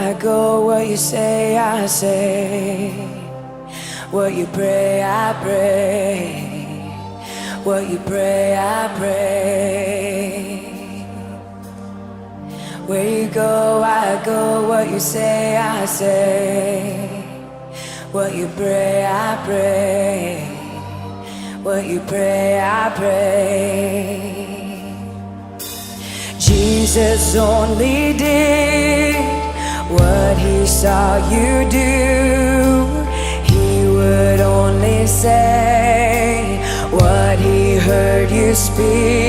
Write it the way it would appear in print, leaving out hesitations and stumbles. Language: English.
I go, what you say, I say. What you pray, I pray. What you pray, I pray. Where you go, I go. What you say, I say. What you pray, I pray. What you pray, I pray. Jesus only did what he saw you do. He would only say what he heard you speak.